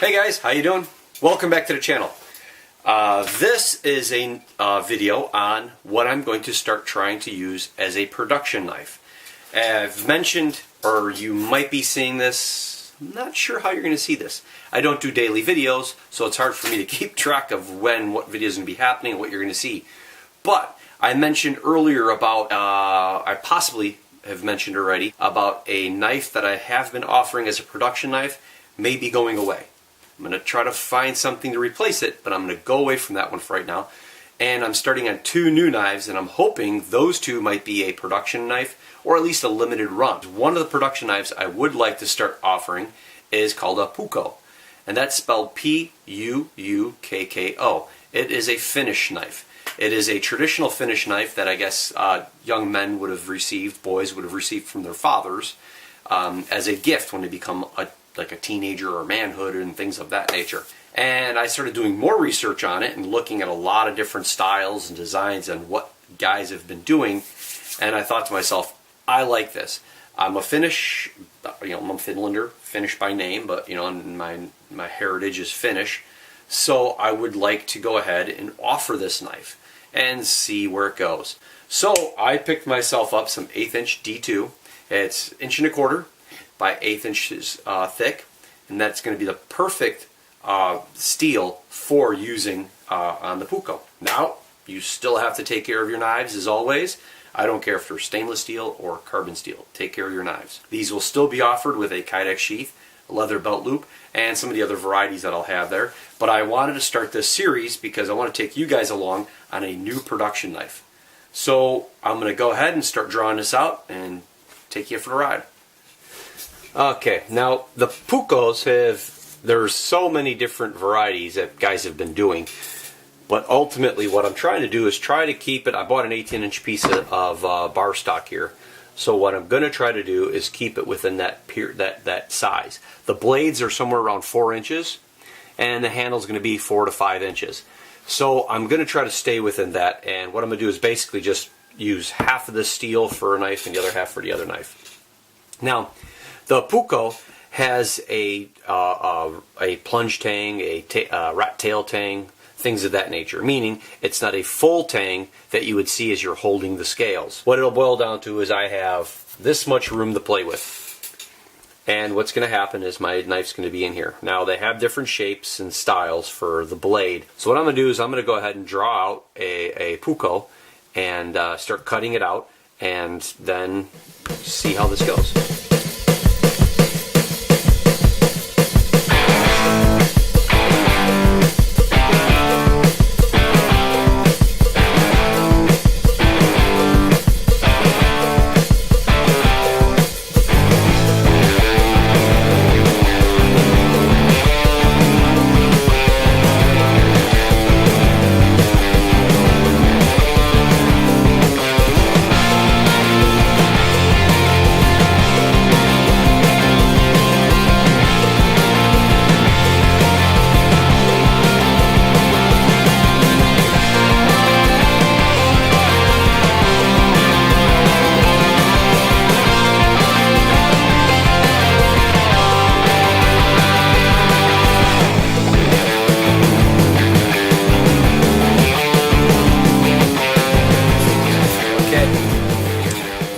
Hey guys, how you doing? Welcome back to the channel. This is a video on what I'm going to start trying to use as a production knife. I've mentioned, or you might be seeing this, I'm not sure how you're going to see this. I don't do daily videos, so it's hard for me to keep track of when what videos are going to be happening and what you're going to see. But I mentioned earlier about, I possibly have mentioned already, about a knife that I have been offering as a production knife may be going away. I'm going to try to find something to replace it, but I'm going to go away from that one for right now. And I'm starting on two new knives, and I'm hoping those two might be a production knife, or at least a limited run. One of the production knives I would like to start offering is called a Puukko, and that's spelled P-U-U-K-K-O. It is a Finnish knife. It is a traditional Finnish knife that I guess young men would have received, boys would have received from their fathers as a gift when they become like a teenager or manhood and things of that nature. And I started doing more research on it and looking at a lot of different styles and designs and what guys have been doing. And I thought to myself, I like this. I'm a Finnish, I'm a Finlander, Finnish by name, but my heritage is Finnish. So I would like to go ahead and offer this knife and see where it goes. So I picked myself up some 1/8 inch D2. It's 1.25 inches by 1/8 inches thick, and that's going to be the perfect steel for using on the Puukko. Now, you still have to take care of your knives as always. I don't care if they're stainless steel or carbon steel. Take care of your knives. These will still be offered with a Kydex sheath, a leather belt loop, and some of the other varieties that I'll have there. But I wanted to start this series because I want to take you guys along on a new production knife. So I'm going to go ahead and start drawing this out and take you for a ride. Okay, now the Puukkos there's so many different varieties that guys have been doing, but ultimately what I'm trying to do is try to keep it. I bought an 18-inch piece of bar stock here, so what I'm going to try to do is keep it within that size. The blades are somewhere around 4 inches, and the handle's going to be 4 to 5 inches. So I'm going to try to stay within that, and what I'm going to do is basically just use half of the steel for a knife and the other half for the other knife. Now, the Puukko has a plunge tang, a rat tail tang, things of that nature, meaning it's not a full tang that you would see as you're holding the scales. What it'll boil down to is I have this much room to play with. And what's going to happen is my knife's going to be in here. Now, they have different shapes and styles for the blade. So what I'm going to do is I'm going to go ahead and draw out a Puukko and start cutting it out and then see how this goes.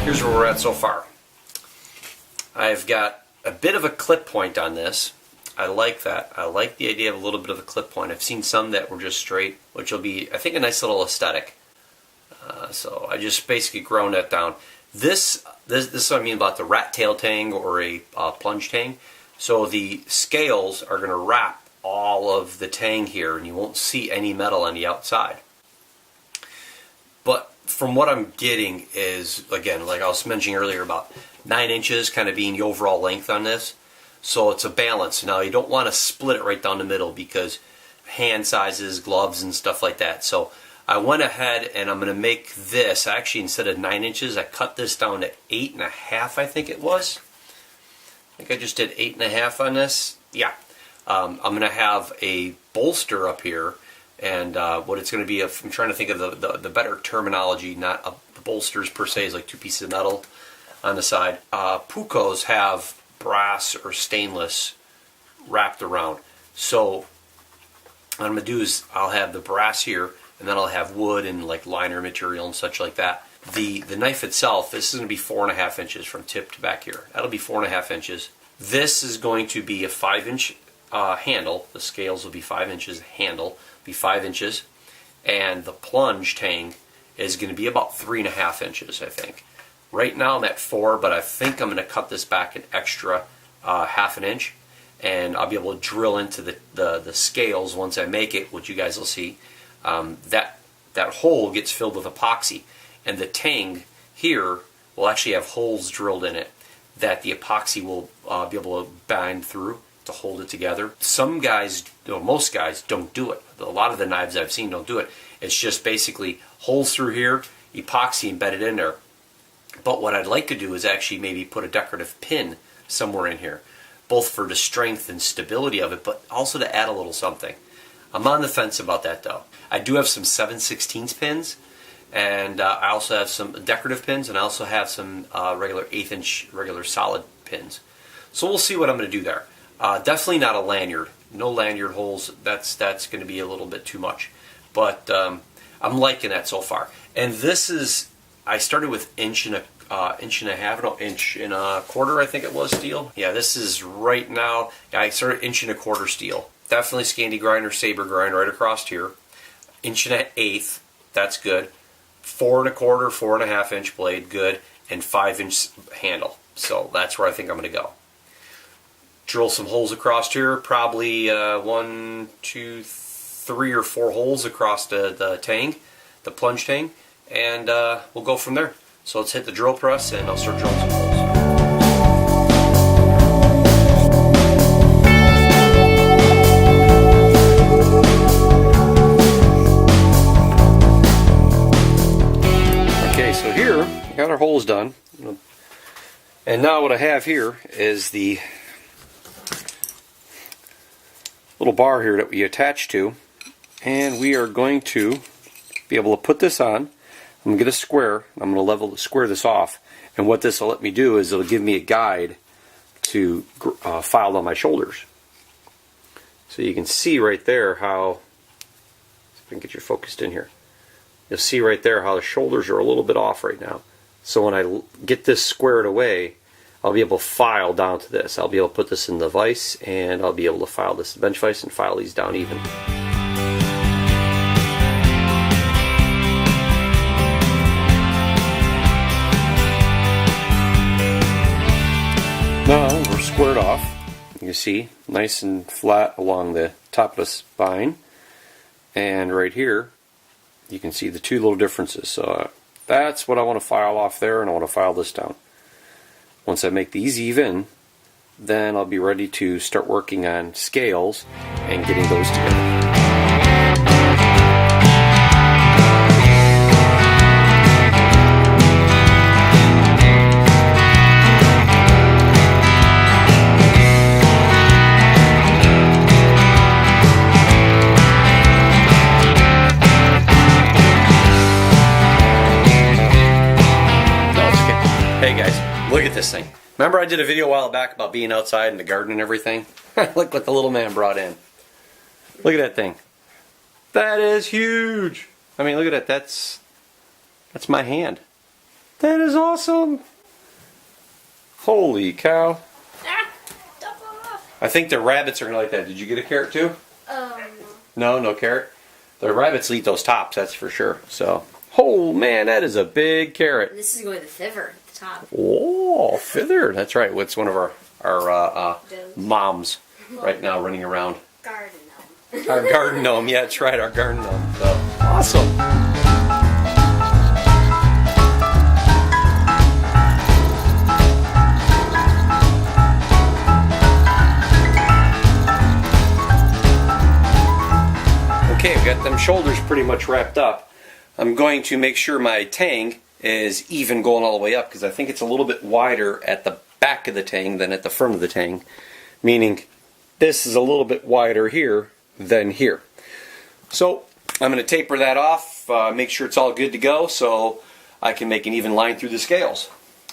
Here's where we're at so far. I've got a bit of a clip point on this. I like that. I like the idea of a little bit of a clip point. I've seen some that were just straight, which will be, I think, a nice little aesthetic. So I just basically ground that down. This is what I mean about the rat tail tang or a plunge tang. So the scales are going to wrap all of the tang here, and you won't see any metal on the outside. But from what I'm getting is, again, like I was mentioning earlier, about 9 inches kind of being the overall length on this. So it's a balance. Now, you don't want to split it right down the middle because hand sizes, gloves, and stuff like that. So I went ahead and I'm going to make this, actually, instead of 9 inches, I cut this down to 8.5, I think it was. I think I just did 8.5 on this. Yeah. I'm going to have a bolster up here. And what it's going to be, I'm trying to think of the better terminology, not the bolsters per se, is like 2 pieces of metal on the side. Puukkos have brass or stainless wrapped around. So what I'm going to do is I'll have the brass here, and then I'll have wood and like liner material and such like that. The knife itself, this is going to be 4.5 inches from tip to back here. That'll be 4.5 inches. This is going to be a 5-inch handle. The scales will be 5 inches. Handle will be 5 inches, and the plunge tang is going to be about 3.5 inches, I think. Right now I'm at 4, but I think I'm going to cut this back an extra half an inch, and I'll be able to drill into the scales once I make it, which you guys will see. That hole gets filled with epoxy, and the tang here will actually have holes drilled in it that the epoxy will be able to bind through to hold it together. Some guys, most guys, don't do it. A lot of the knives I've seen don't do it. It's just basically holes through here, epoxy embedded in there. But what I'd like to do is actually maybe put a decorative pin somewhere in here, both for the strength and stability of it, but also to add a little something. I'm on the fence about that though. I do have some 7/16 pins, and I also have some decorative pins, and I also have some regular 1/8 regular solid pins. So we'll see what I'm going to do there. Definitely not a lanyard. No lanyard holes. That's going to be a little bit too much. But I'm liking that so far. And this is, I started with inch and a quarter, I think it was, steel. Yeah, this is right now, I started 1.25 inch steel. Definitely Scandi grinder, saber grind right across here. 1.125, that's good. 4.25, 4.5 inch blade, good. And 5-inch handle. So that's where I think I'm going to go. Drill some holes across here, probably 1, 2, 3 or 4 holes across the tang, the plunge tang, and we'll go from there. So let's hit the drill press and I'll start drilling some holes. Okay, so here we got our holes done, and now what I have here is the little bar here that we attach to, and we are going to be able to put this on. I'm going to get a square. I'm going to square this off, and what this will let me do is it'll give me a guide to file on my shoulders. So you can see right there how, if I can get you focused in here, you'll see right there how the shoulders are a little bit off right now. So when I get this squared away, I'll be able to file down to this. I'll be able to put this in the vise, and I'll be able to file this bench vise and file these down even. Now we're squared off. You can see nice and flat along the top of the spine, and right here you can see the two little differences. So that's what I want to file off there, and I want to file this down. Once I make these even, then I'll be ready to start working on scales and getting those together. Hey guys, look at this thing. Remember I did a video a while back about being outside in the garden and everything? Look what the little man brought in. Look at that thing. That is huge. I mean, look at that. That's my hand. That is awesome. Holy cow. I think the rabbits are going to like that. Did you get a carrot too? No carrot? The rabbits eat those tops, that's for sure. So, oh man, that is a big carrot. This is going to feather. Top. Oh, feather. That's right. What's one of our moms right now running around? Garden gnome. Our garden gnome. Yeah, that's right. Our garden gnome. So, awesome. Okay, I've got them shoulders pretty much wrapped up. I'm going to make sure my tang is even going all the way up, because I think it's a little bit wider at the back of the tang than at the front of the tang, meaning this is a little bit wider here than here. So I'm going to taper that off, make sure it's all good to go so I can make an even line through the scales.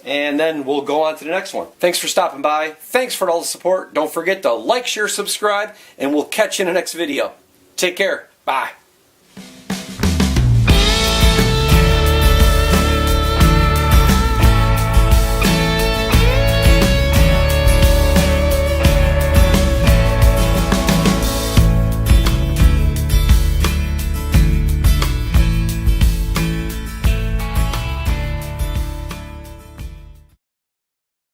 and then we'll go on to the next one. Thanks for stopping by. Thanks for all the support. Don't forget to like, share, subscribe, and we'll catch you in the next video. Take care. Bye.